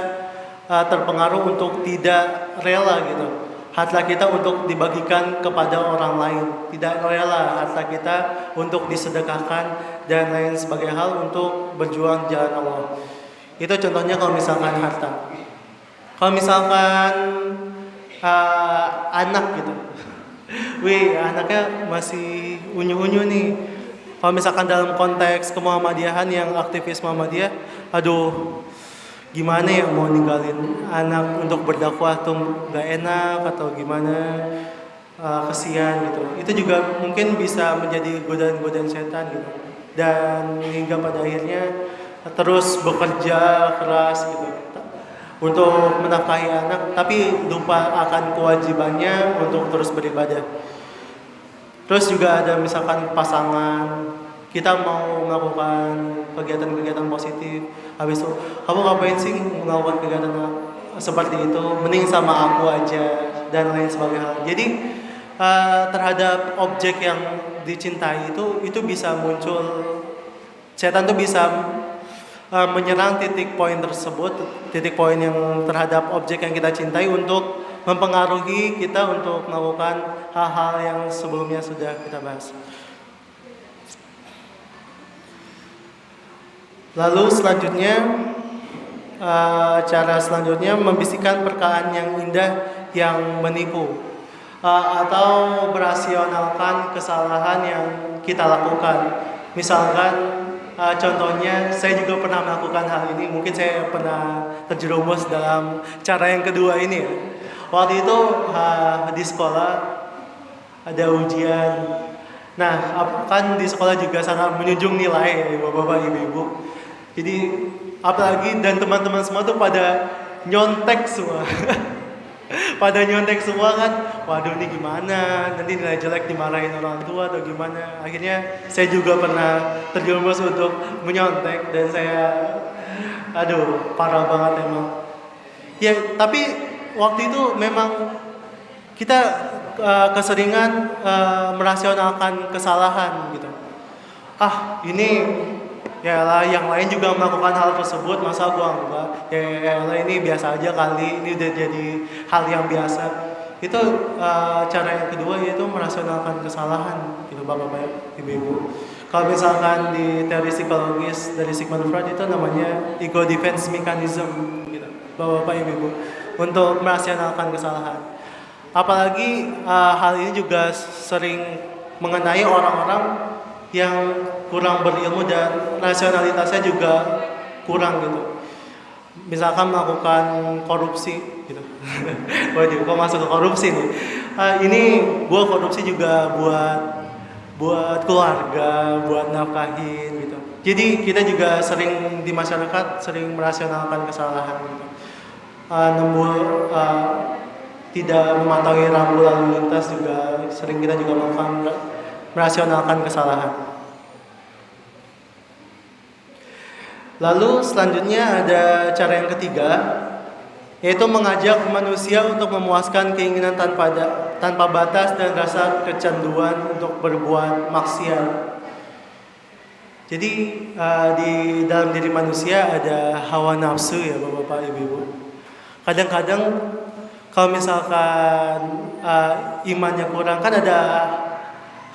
terpengaruh untuk tidak rela gitu harta kita untuk dibagikan kepada orang lain, tidak rela harta kita untuk disedekahkan dan lain sebagainya hal untuk berjuang jalan Allah. Itu contohnya kalau misalkan harta. Kalau misalkan anak gitu, wih anaknya masih unyu-unyu nih. Kalau misalkan dalam konteks kemuhammadiyahan yang aktivis Muhammadiyah, aduh gimana ya mau ninggalin anak untuk berdakwah tuh gak enak atau gimana, kesian gitu. Itu juga mungkin bisa menjadi godaan-godaan setan gitu, dan hingga pada akhirnya terus bekerja keras gitu untuk menafkahi anak, tapi lupa akan kewajibannya untuk terus beribadah. Terus juga ada misalkan pasangan, kita mau melakukan kegiatan-kegiatan positif, habis itu kamu ngapain sih melakukan kegiatan seperti itu, mending sama aku aja dan lain sebagainya. Jadi terhadap objek yang dicintai itu bisa muncul, setan tuh bisa menyerang titik poin tersebut, titik poin yang terhadap objek yang kita cintai untuk mempengaruhi kita untuk melakukan hal-hal yang sebelumnya sudah kita bahas. Lalu selanjutnya, cara selanjutnya membisikkan perkataan yang indah yang menipu, atau berasionalkan kesalahan yang kita lakukan. Misalkan contohnya, saya juga pernah melakukan hal ini. Mungkin saya pernah terjerumus dalam cara yang kedua ini ya. Waktu itu di sekolah ada ujian. Nah, kan di sekolah juga sangat menjunjung nilai ya, bapak-bapak, ibu-ibu. Jadi apalagi dan teman-teman semua tuh pada nyontek semua. Pada nyontek semua kan. Waduh, ini gimana? Nanti nilai jelek dimarahin orang tua atau gimana? Akhirnya saya juga pernah terjerumus untuk menyontek dan saya parah banget emang. Ya, tapi waktu itu memang kita keseringan merasionalkan kesalahan gitu. Ini ya lah, yang lain juga melakukan hal tersebut, masa gua enggak? Ya lah, ini biasa aja kali, ini udah jadi hal yang biasa. Itu cara yang kedua, yaitu merasionalkan kesalahan gitu, bapak-bapak, ibu-ibu. Kalau misalkan di teori psikologis dari Sigmund Freud itu namanya ego defense mechanism gitu, bapak-bapak, ibu-ibu, untuk merasionalkan kesalahan. Apalagi hal ini juga sering mengenai orang-orang yang kurang berilmu dan rasionalitasnya juga kurang gitu. Misalkan melakukan korupsi gitu. Waduh, kok masuk ke korupsi nih? Ini gue korupsi juga buat keluarga, buat nafkahin gitu. Jadi kita juga sering di masyarakat sering merasionalkan kesalahan gitu. Tidak mematuhi rambu lalu lintas juga sering kita juga melakukan merasionalkan kesalahan. Lalu selanjutnya ada cara yang ketiga, yaitu mengajak manusia untuk memuaskan keinginan tanpa batas dan rasa kecanduan untuk berbuat maksiat. Jadi di dalam diri manusia ada hawa nafsu ya, bapak-bapak, ibu-ibu. Kadang-kadang kalau misalkan imannya kurang, kan ada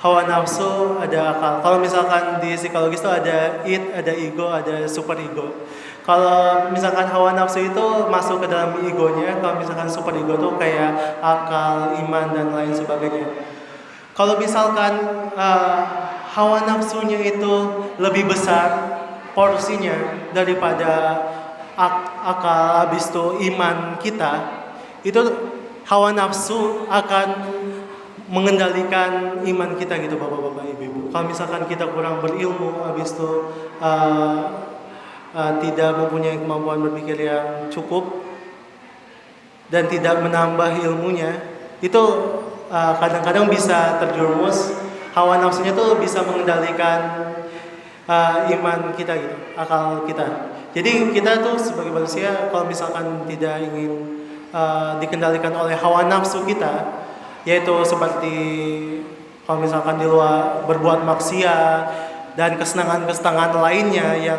hawa nafsu, ada akal. Kalau misalkan di psikologis itu ada id, ada ego, ada super ego. Kalau misalkan hawa nafsu itu masuk ke dalam egonya, kalau misalkan super ego itu kayak akal, iman, dan lain sebagainya. Kalau misalkan hawa nafsunya itu lebih besar porsinya daripada akal, habis itu iman kita, itu hawa nafsu akan mengendalikan iman kita gitu, bapak-bapak, ibu-ibu. Kalau misalkan kita kurang berilmu, habis itu tidak mempunyai kemampuan berpikir yang cukup dan tidak menambah ilmunya, itu kadang-kadang bisa terjerumus. Hawa nafsunya tuh bisa mengendalikan iman kita gitu, akal kita. Jadi kita tuh sebagai manusia, kalau misalkan tidak ingin dikendalikan oleh hawa nafsu kita, yaitu seperti kalau misalkan di luar berbuat maksiat dan kesenangan-kesenangan lainnya yang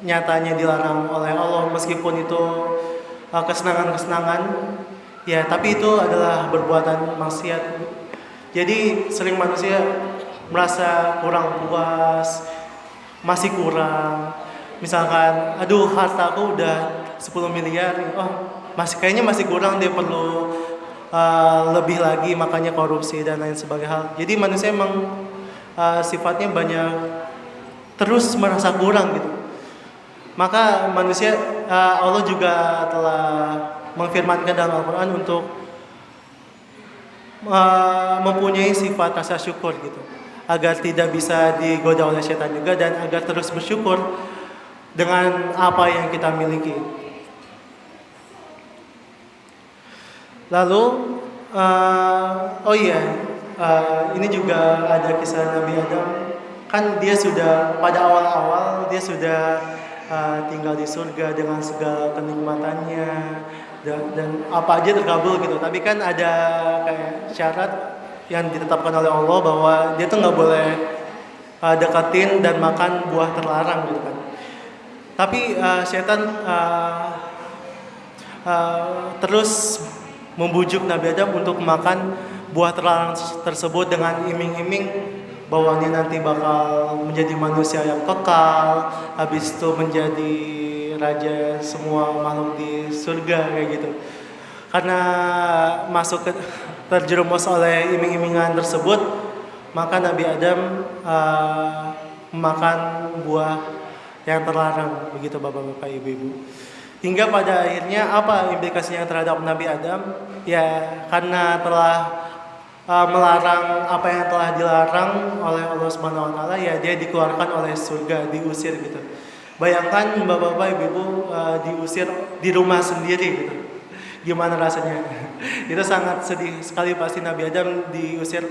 nyatanya dilarang oleh Allah, meskipun itu kesenangan-kesenangan ya, tapi itu adalah perbuatan maksiat. Jadi sering manusia merasa kurang puas, masih kurang. Misalkan, aduh, hartaku udah 10 miliar, kayaknya masih kurang, dia perlu lebih lagi, makanya korupsi dan lain sebagainya. Jadi manusia emang sifatnya banyak terus merasa kurang gitu. Maka manusia, Allah juga telah memfirmankan dalam Al-Quran untuk mempunyai sifat rasa syukur gitu, agar tidak bisa digoda oleh setan juga, dan agar terus bersyukur dengan apa yang kita miliki. Lalu ini juga ada kisah Nabi Adam. Kan dia sudah pada awal-awal dia sudah tinggal di surga dengan segala kenikmatannya dan apa aja terkabul gitu. Tapi kan ada kayak syarat yang ditetapkan oleh Allah bahwa dia tuh nggak boleh deketin dan makan buah terlarang gitu kan. Tapi setan terus membujuk Nabi Adam untuk makan buah terlarang tersebut dengan iming-iming bahwa dia nanti bakal menjadi manusia yang kekal, habis itu menjadi raja semua makhluk di surga kayak gitu. Karena terjerumus oleh iming-imingan tersebut, maka Nabi Adam memakan buah yang terlarang, begitu Bapak-bapak, Ibu-ibu. Hingga pada akhirnya apa implikasinya terhadap Nabi Adam? Ya karena telah melarang apa yang telah dilarang oleh Allah Subhanahu wa taala, ya dia dikeluarkan oleh surga, diusir gitu. Bayangkan Bapak-bapak, Ibu-ibu diusir di rumah sendiri gitu. Gimana rasanya? Itu sangat sedih sekali pasti. Nabi Adam diusir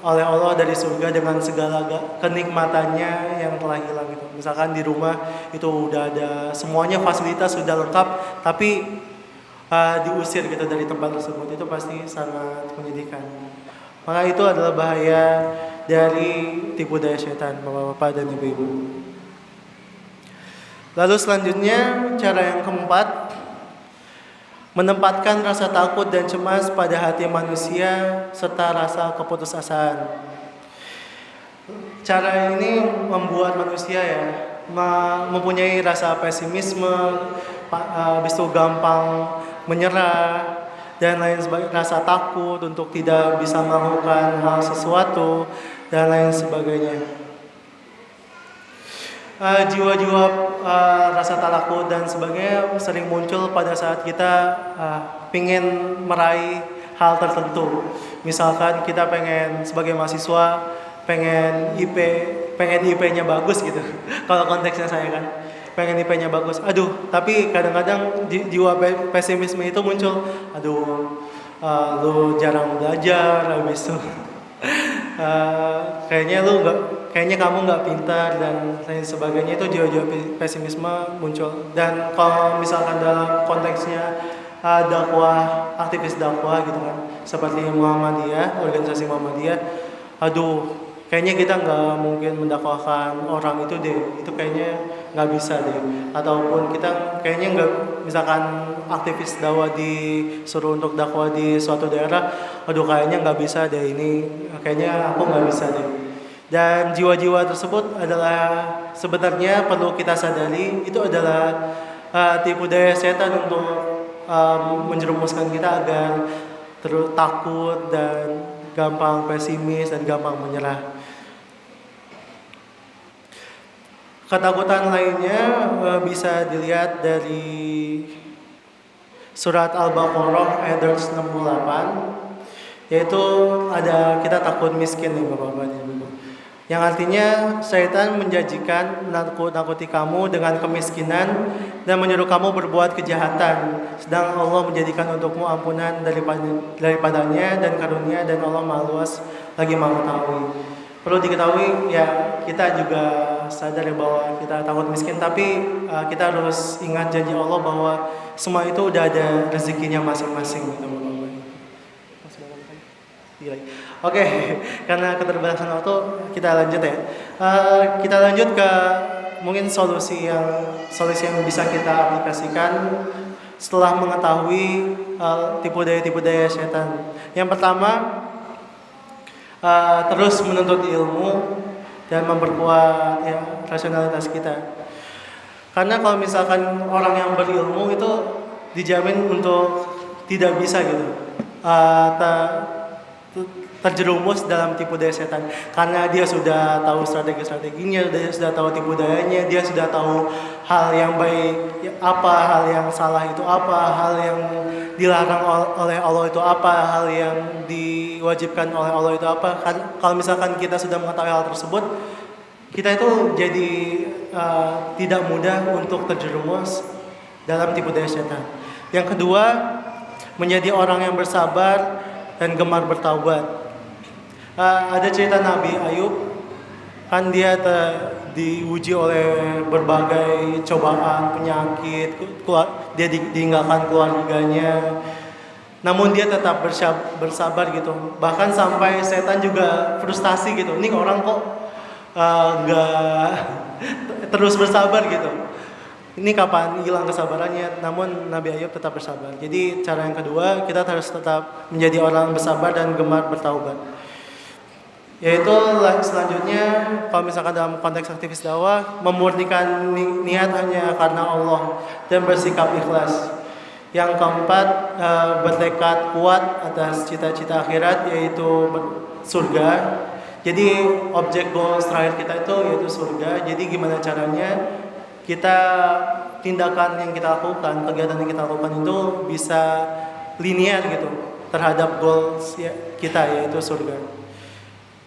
oleh Allah dari surga dengan segala kenikmatannya yang telah hilang gitu. Misalkan di rumah itu udah ada semuanya, fasilitas sudah lengkap, tapi diusir gitu dari tempat tersebut. Itu pasti sangat menyedihkan. Maka itu adalah bahaya dari tipu daya setan, Bapak-bapak dan Ibu-ibu. Lalu selanjutnya cara yang keempat, menempatkan rasa takut dan cemas pada hati manusia serta rasa keputusasaan. Cara ini membuat manusia ya mempunyai rasa pesimisme, habis itu gampang menyerah dan lain sebagainya, rasa takut untuk tidak bisa melakukan hal sesuatu dan lain sebagainya. Jiwa-jiwa rasa takut dan sebagainya sering muncul pada saat kita pengen meraih hal tertentu. Misalkan kita pengen sebagai mahasiswa pengen IP-nya bagus gitu. Kalau konteksnya saya kan pengen IP-nya bagus. Tapi kadang-kadang jiwa pesimisme itu muncul. Lu jarang belajar, habis itu kayaknya kamu nggak pintar dan lain sebagainya. Itu jiwa-jiwa pesimisme muncul. Dan kalau misalkan dalam konteksnya dakwah, aktivis dakwah gitu kan, seperti Muhammadiyah, organisasi Muhammadiyah, kayaknya kita nggak mungkin mendakwahkan orang itu deh, itu kayaknya nggak bisa deh. Ataupun kita kayaknya nggak, misalkan aktivis dakwah disuruh untuk dakwah di suatu daerah, kayaknya nggak bisa deh, ini kayaknya aku nggak bisa deh. Dan jiwa-jiwa tersebut adalah sebenarnya perlu kita sadari, itu adalah tipu daya setan untuk menjerumuskan kita agar terus takut dan gampang pesimis dan gampang menyerah. Ketakutan lainnya bisa dilihat dari surat Al-Baqarah ayat 168, yaitu ada kita takut miskin nih Bapak-bapak dan Ibu. Yang artinya syaitan menjanjikan menakut-nakuti kamu dengan kemiskinan dan menyuruh kamu berbuat kejahatan, sedang Allah menjadikan untukmu ampunan daripadanya dan karunia, dan Allah Maha Luas lagi Maha Mengetahui. Perlu diketahui ya, kita juga sadar ya bahwa kita takut miskin, tapi kita harus ingat janji Allah bahwa semua itu udah ada rezekinya masing-masing gitu Bapak-bapak. Oke, karena keterbatasan waktu kita lanjut ya. Kita lanjut ke mungkin solusi yang bisa kita aplikasikan setelah mengetahui tipu daya setan. Yang pertama, terus menuntut ilmu dan memperkuat rasionalitas kita. Karena kalau misalkan orang yang berilmu itu dijamin untuk tidak bisa gitu terjerumus dalam tipu daya setan, karena dia sudah tahu strategi-strateginya, dia sudah tahu tipu dayanya, dia sudah tahu hal yang baik apa, hal yang salah itu apa, hal yang dilarang oleh Allah itu apa, hal yang diwajibkan oleh Allah itu apa. Kalau misalkan kita sudah mengetahui hal tersebut, kita itu jadi tidak mudah untuk terjerumus dalam tipu daya setan. Yang kedua, menjadi orang yang bersabar dan gemar bertaubat. Ada cerita Nabi Ayub, kan dia diuji oleh berbagai cobaan, penyakit, dia ditinggalkan keluarganya. Namun dia tetap bersabar gitu. Bahkan sampai setan juga frustasi gitu. Ini orang kok nggak terus bersabar gitu. Ini kapan hilang kesabarannya? Namun Nabi Ayub tetap bersabar. Jadi cara yang kedua, kita harus tetap menjadi orang bersabar dan gemar bertaubat. Yaitu selanjutnya, kalau misalkan dalam konteks aktivis dakwah, memurnikan niat hanya karena Allah dan bersikap ikhlas. Yang keempat, bertekad kuat atas cita-cita akhirat, yaitu surga. Jadi objek goals terakhir kita itu yaitu surga. Jadi gimana caranya kita tindakan yang kita lakukan, kegiatan yang kita lakukan itu bisa linear gitu terhadap goals kita, yaitu surga.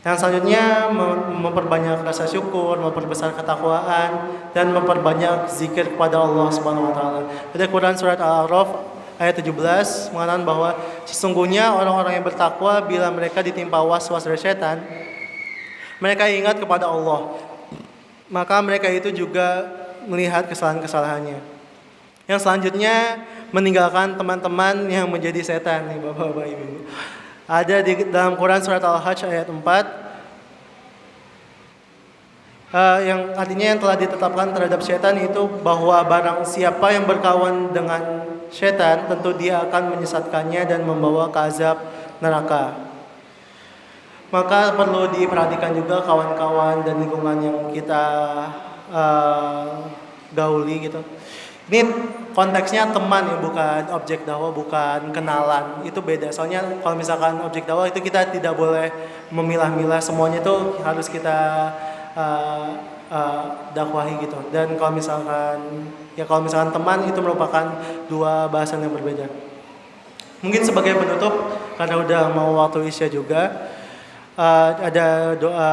Yang selanjutnya, memperbanyak rasa syukur, memperbesar ketakwaan, dan memperbanyak zikir kepada Allah Subhanahu wa taala. Ada Quran surat Al-A'raf ayat 17 mengatakan bahwa sesungguhnya orang-orang yang bertakwa bila mereka ditimpa was-was dari setan, mereka ingat kepada Allah, maka mereka itu juga melihat kesalahan-kesalahannya. Yang selanjutnya, meninggalkan teman-teman yang menjadi setan nih Bapak-bapak Ibu. Ada di dalam Quran surat Al-Hajj ayat 4 yang artinya yang telah ditetapkan terhadap setan itu bahwa barang siapa yang berkawan dengan setan tentu dia akan menyesatkannya dan membawa ke azab neraka. Maka perlu diperhatikan juga kawan-kawan dan lingkungan yang kita gauli gitu. Ini konteksnya teman ya, bukan objek dakwah, bukan kenalan. Itu beda. Soalnya kalau misalkan objek dakwah itu kita tidak boleh memilah-milah, semuanya itu harus kita dakwahi gitu. Dan kalau misalkan teman itu merupakan dua bahasan yang berbeda. Mungkin sebagai penutup, karena udah mau waktu isya juga, ada doa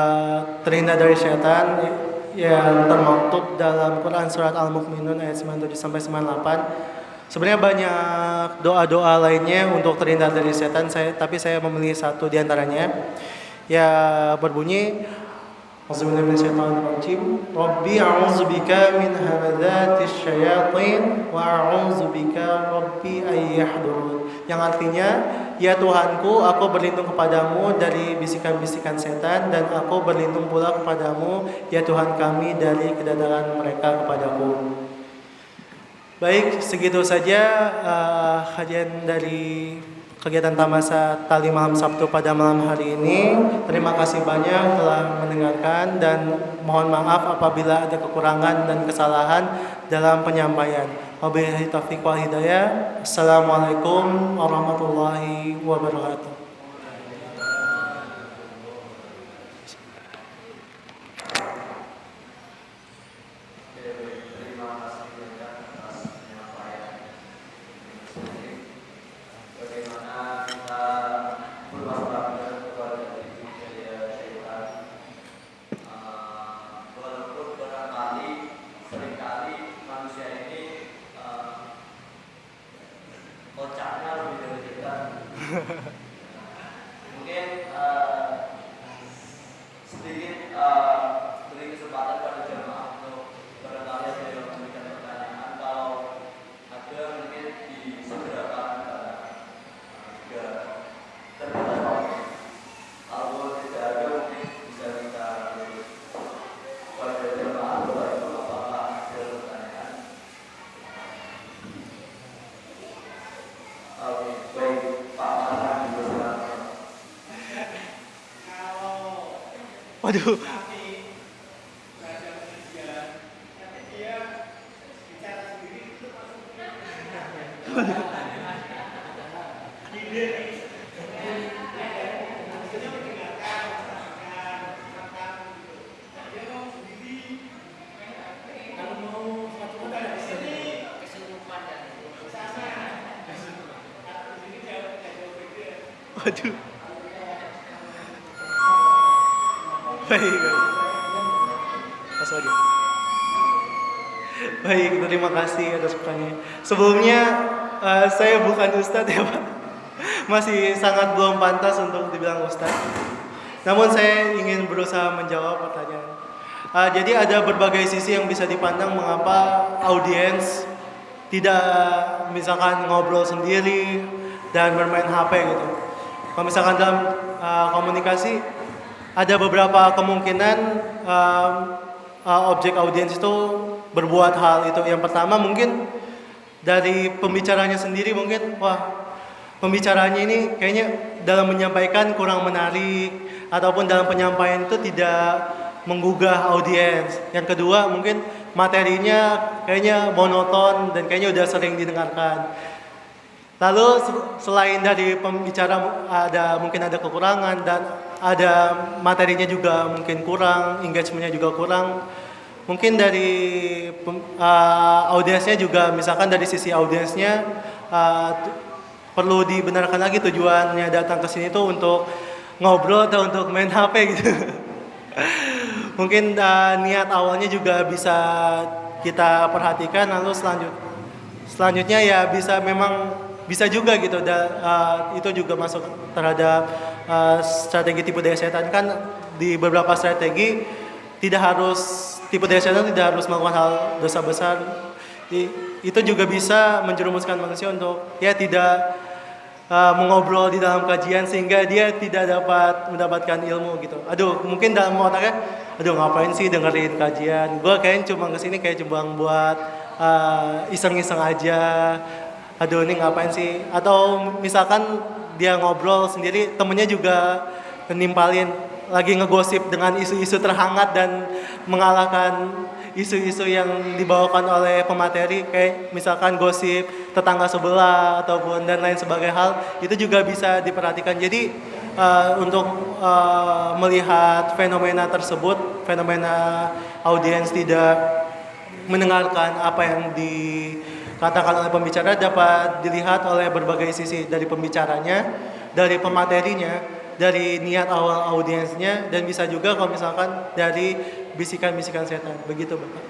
terhindar dari setan yang termaktub dalam Quran surat Al-Mu'minun ayat 97 sampai 98. Sebenarnya banyak doa-doa lainnya untuk terhindar dari setan, tapi saya memilih satu di antaranya. Ya berbunyi, Bismillahirrahmanirrahim. Rabbi a'udzubika min hamadzatish syayatin wa a'udzubika rabbi ay yahdurun. Yang artinya, ya Tuhanku, aku berlindung kepadamu dari bisikan-bisikan setan, dan aku berlindung pula kepadamu, ya Tuhan kami, dari kedatangan mereka kepadaku. Baik, segitu saja kajian dari kegiatan Tamasa Tali Malam Sabtu pada malam hari ini. Terima kasih banyak telah mendengarkan, dan mohon maaf apabila ada kekurangan dan kesalahan dalam penyampaian. Wabillahi taufiq wal hidayah. Assalamualaikum warahmatullahi wabarakatuh. Waduh. Waduh. Baik. Pas lagi. Baik, terima kasih atas pertanyaan. Sebelumnya saya bukan ustadz ya Pak. Masih sangat belum pantas untuk dibilang ustadz. Namun saya ingin berusaha menjawab pertanyaan. Jadi ada berbagai sisi yang bisa dipandang mengapa audiens tidak misalkan ngobrol sendiri dan bermain HP gitu. Kalau misalkan dalam komunikasi ada beberapa kemungkinan objek audiens itu berbuat hal itu. Yang pertama mungkin dari pembicaranya sendiri mungkin pembicaranya ini kayaknya dalam menyampaikan kurang menarik ataupun dalam penyampaian itu tidak menggugah audiens. Yang kedua mungkin materinya kayaknya monoton dan kayaknya udah sering didengarkan. Lalu selain dari pembicara mungkin ada kekurangan dan ada materinya juga mungkin kurang, engagementnya juga kurang. Mungkin dari audiensnya juga, misalkan dari sisi audiensnya perlu dibenarkan lagi tujuannya datang ke sini tuh untuk ngobrol atau untuk main HP gitu. Mungkin niat awalnya juga bisa kita perhatikan, lalu selanjutnya ya bisa juga gitu. Itu juga masuk terhadap strategi tipu daya setan. Kan di beberapa strategi tipu daya setan tidak harus melakukan hal dosa besar. Itu juga bisa menjerumuskan manusia untuk tidak mengobrol di dalam kajian sehingga dia tidak dapat mendapatkan ilmu gitu. Mungkin dalam otaknya, ngapain sih dengerin kajian? Gue kayaknya cuma kesini kayak cuma buat iseng-iseng aja. Ini ngapain sih? Atau misalkan dia ngobrol sendiri, temennya juga nimpalin lagi ngegosip dengan isu-isu terhangat dan mengalahkan isu-isu yang dibawakan oleh pemateri, kayak misalkan gosip tetangga sebelah ataupun dan lain sebagainya hal, itu juga bisa diperhatikan. Jadi untuk melihat fenomena tersebut, fenomena audiens tidak mendengarkan apa yang dikatakan oleh pembicara, dapat dilihat oleh berbagai sisi, dari pembicaranya, dari pematerinya, dari niat awal audiensnya, dan bisa juga kalau misalkan dari bisikan-bisikan setan. Begitu, Bapak.